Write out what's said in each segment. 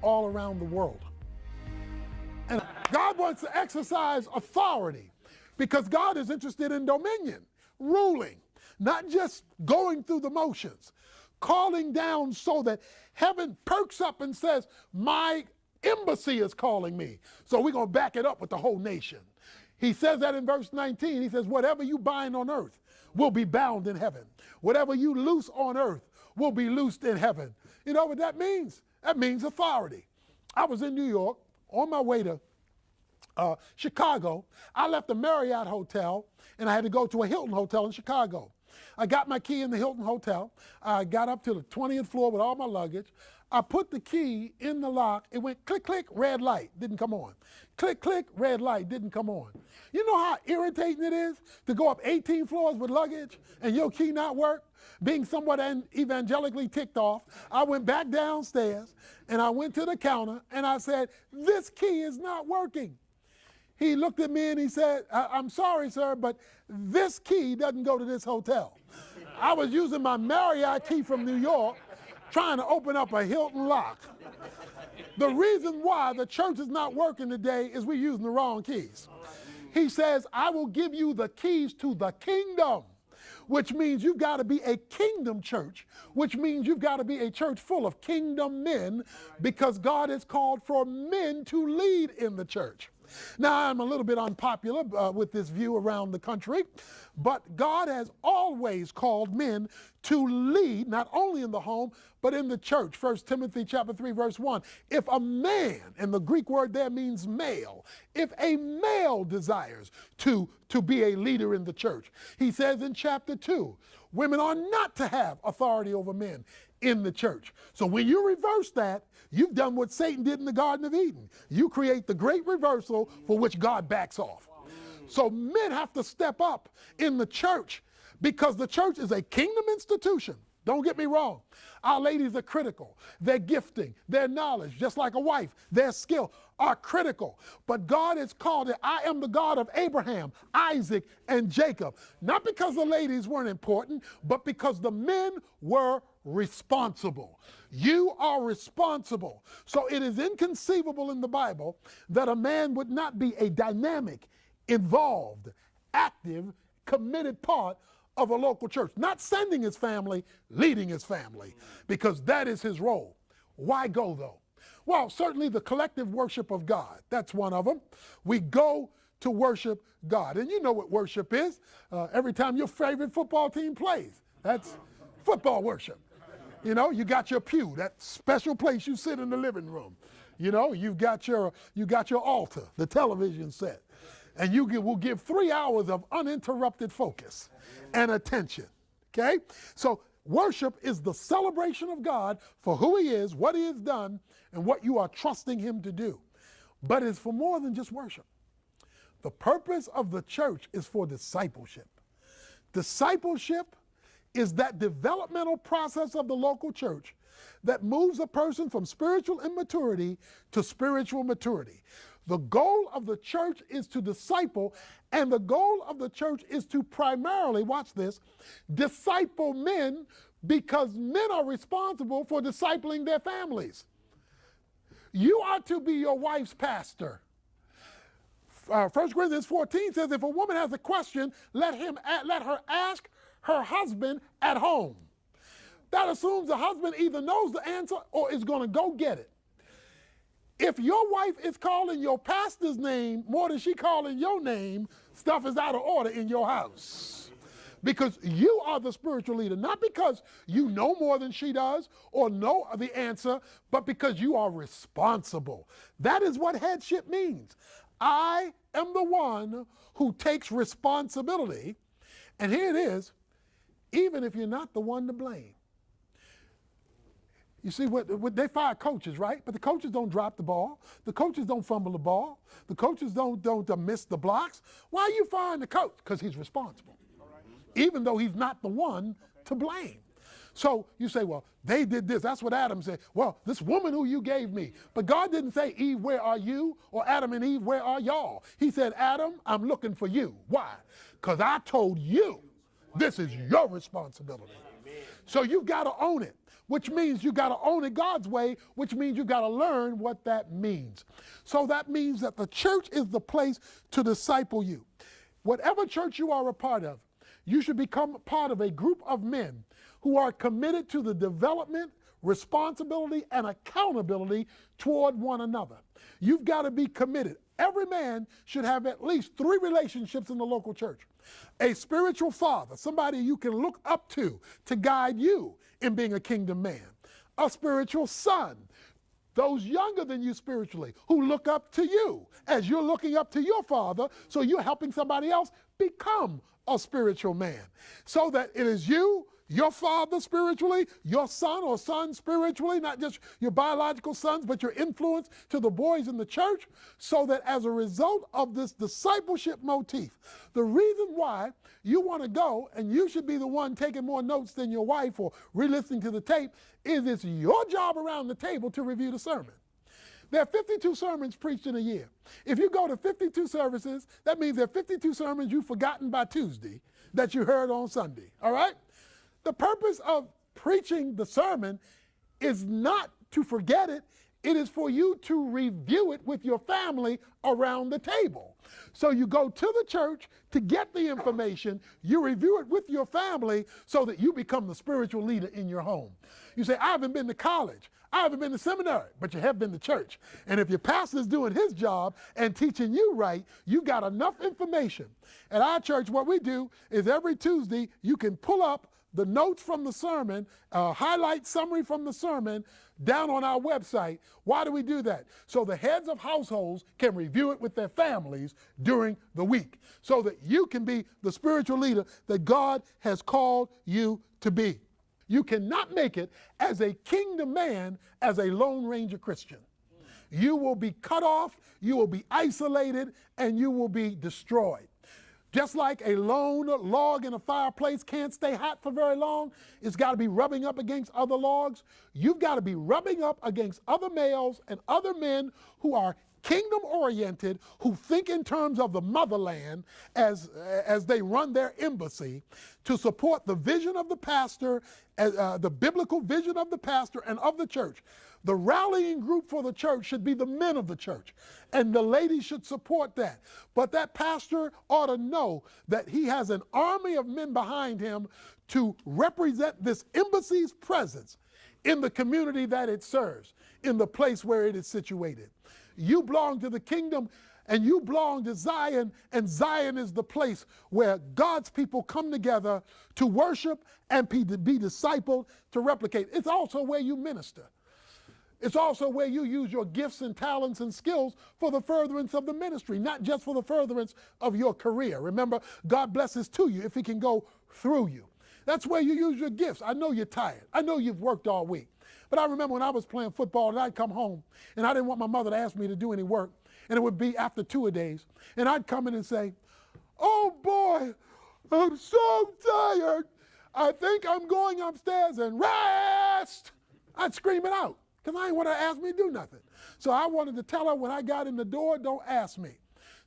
all around the world. And God wants to exercise authority because God is interested in dominion, ruling, not just going through the motions, calling down so that heaven perks up and says, my embassy is calling me. So we're going to back it up with the whole nation. He says that in verse 19. He says, whatever you bind on earth will be bound in heaven. Whatever you loose on earth will be loosed in heaven. You know what that means? That means authority. I was in New York on my way to Chicago. I left the Marriott Hotel and I had to go to a Hilton Hotel in Chicago. I got my key in the Hilton Hotel. I got up to the 20th floor with all my luggage. I put the key in the lock. It went click, click, red light, didn't come on. Click, click, red light, didn't come on. You know how irritating it is to go up 18 floors with luggage and your key not work? Being somewhat evangelically ticked off, I went back downstairs and I went to the counter and I said, this key is not working. He looked at me and he said, I'm sorry, sir, but this key doesn't go to this hotel. I was using my Marriott key from New York trying to open up a Hilton lock. The reason why the church is not working today is we're using the wrong keys. He says, I will give you the keys to the kingdom, which means you've got to be a kingdom church, which means you've got to be a church full of kingdom men, because God has called for men to lead in the church. Now, I'm a little bit unpopular with this view around the country, but God has always called men to lead, not only in the home, but in the church. 1 Timothy chapter 3, verse 1. If a man, and the Greek word there means male, if a male desires to be a leader in the church, he says in chapter 2, women are not to have authority over men in the church. So when you reverse that, you've done what Satan did in the Garden of Eden. You create the great reversal for which God backs off. So men have to step up in the church because the church is a kingdom institution. Don't get me wrong. Our ladies are critical. Their gifting, their knowledge, just like a wife, their skill are critical. But God has called it, I am the God of Abraham, Isaac, and Jacob. Not because the ladies weren't important, but because the men were responsible. You are responsible. So it is inconceivable in the Bible that a man would not be a dynamic, involved, active, committed part of a local church. Not sending his family, leading his family, because that is his role. Why go though? Well, certainly the collective worship of God. That's one of them. We go to worship God. And you know what worship is. Every time your favorite football team plays, that's football worship. You know, you got your pew, that special place you sit in the living room. You know, you got your altar, the television set. And you will give 3 hours of uninterrupted focus and attention, okay? So worship is the celebration of God for who he is, what he has done, and what you are trusting him to do. But it's for more than just worship. The purpose of the church is for discipleship. Discipleship is that developmental process of the local church that moves a person from spiritual immaturity to spiritual maturity. The goal of the church is to disciple, and the goal of the church is to primarily, watch this, disciple men, because men are responsible for discipling their families. You are to be your wife's pastor. 1 Corinthians 14 says, if a woman has a question, let her ask her husband at home. That assumes the husband either knows the answer or is going to go get it. If your wife is calling your pastor's name more than she calling your name, stuff is out of order in your house. Because you are the spiritual leader, not because you know more than she does or know the answer, but because you are responsible. That is what headship means. I am the one who takes responsibility. And here it is, even if you're not the one to blame. You see, they fire coaches, right? But the coaches don't drop the ball. The coaches don't fumble the ball. The coaches don't miss the blocks. Why are you firing the coach? Because he's responsible, even though he's not the one to blame. So you say, well, they did this. That's what Adam said. Well, this woman who you gave me. But God didn't say, Eve, where are you? Or Adam and Eve, where are y'all? He said, Adam, I'm looking for you. Why? Because I told you this is your responsibility. So you've got to own it. which means you got to own it God's way, which means you got to learn what that means. So that means that the church is the place to disciple you. Whatever church you are a part of, you should become part of a group of men who are committed to the development, responsibility, and accountability toward one another. You've got to be committed. Every man should have at least 3 relationships in the local church. A spiritual father, somebody you can look up to guide you in being a kingdom man. A spiritual son, those younger than you spiritually, who look up to you as you're looking up to your father, so you're helping somebody else become a spiritual man. So that it is you, your father spiritually, your son or son spiritually, not just your biological sons, but your influence to the boys in the church, so that as a result of this discipleship motif, the reason why you want to go, and you should be the one taking more notes than your wife or re-listening to the tape, is it's your job around the table to review the sermon. There are 52 sermons preached in a year. If you go to 52 services, that means there are 52 sermons you've forgotten by Tuesday that you heard on Sunday, all right? The purpose of preaching the sermon is not to forget it. It is for you to review it with your family around the table. So you go to the church to get the information, you review it with your family so that you become the spiritual leader in your home. You say, I haven't been to college, I haven't been to seminary, but you have been to church. And if your pastor's doing his job and teaching you right, you got enough information. At our church, what we do is every Tuesday, you can pull up the notes from the sermon, highlight summary from the sermon down on our website. Why do we do that? So the heads of households can review it with their families during the week, so that you can be the spiritual leader that God has called you to be. You cannot make it as a kingdom man as a Lone Ranger Christian. You will be cut off, you will be isolated, and you will be destroyed. Just like a lone log in a fireplace can't stay hot for very long, it's got to be rubbing up against other logs. You've got to be rubbing up against other males and other men who are kingdom-oriented, who think in terms of the motherland as they run their embassy, to support the vision of the pastor, the biblical vision of the pastor and of the church. The rallying group for the church should be the men of the church, and the ladies should support that. But that pastor ought to know that he has an army of men behind him to represent this embassy's presence in the community that it serves, in the place where it is situated. You belong to the kingdom, and you belong to Zion, and Zion is the place where God's people come together to worship and be discipled, to replicate. It's also where you minister. It's also where you use your gifts and talents and skills for the furtherance of the ministry, not just for the furtherance of your career. Remember, God blesses to you if he can go through you. That's where you use your gifts. I know you're tired. I know you've worked all week. But I remember when I was playing football and I'd come home and I didn't want my mother to ask me to do any work, and it would be after 2-a-days, and I'd come in and say, oh boy, I'm so tired. I think I'm going upstairs and rest. I'd scream it out, because I didn't want her to ask me to do nothing. So I wanted to tell her when I got in the door, don't ask me.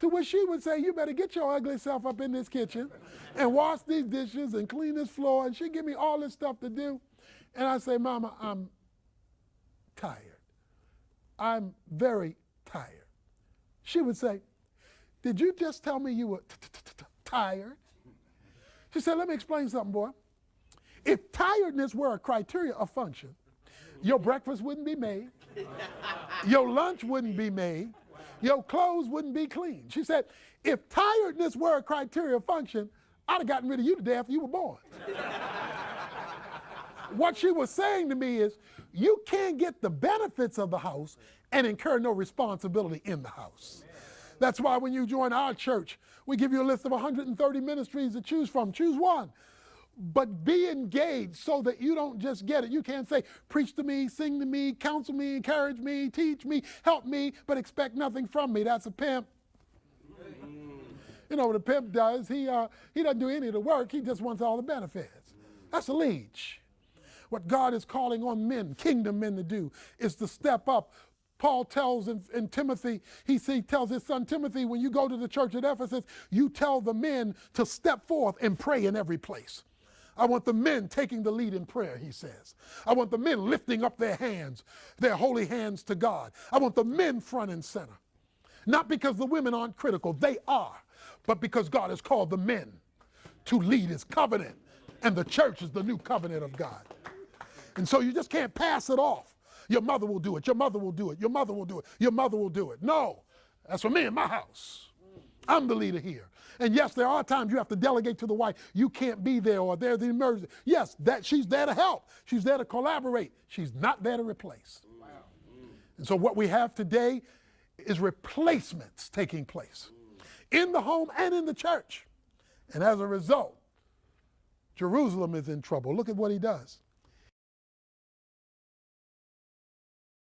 To which she would say, you better get your ugly self up in this kitchen and wash these dishes and clean this floor. And she'd give me all this stuff to do. And I'd say, Mama, I'm tired. I'm very tired. She would say, did you just tell me you were tired? She said, let me explain something, boy. If tiredness were a criteria of function, your breakfast wouldn't be made, your lunch wouldn't be made, your clothes wouldn't be clean. She said, if tiredness were a criteria of function, I'd have gotten rid of you today after you were born. What she was saying to me is, you can't get the benefits of the house and incur no responsibility in the house. That's why when you join our church, we give you a list of 130 ministries to choose from. Choose one. But be engaged so that you don't just get it. You can't say, preach to me, sing to me, counsel me, encourage me, teach me, help me, but expect nothing from me. That's a pimp. You know what a pimp does? He doesn't do any of the work. He just wants all the benefits. That's a leech. What God is calling on men, kingdom men, to do is to step up. Paul tells in Timothy, he tells his son Timothy, when you go to the church at Ephesus, you tell the men to step forth and pray in every place. I want the men taking the lead in prayer, he says. I want the men lifting up their hands, their holy hands to God. I want the men front and center. Not because the women aren't critical, they are, but because God has called the men to lead his covenant, and the church is the new covenant of God. And so you just can't pass it off. Your mother will do it, your mother will do it, your mother will do it, your mother will do it. No, that's for me in my house. I'm the leader here. And yes, there are times you have to delegate to the wife. You can't be there, or there's the emergency. Yes, that she's there to help. She's there to collaborate. She's not there to replace. Wow. And so what we have today is replacements taking place in the home and in the church. And as a result, Jerusalem is in trouble. Look at what he does.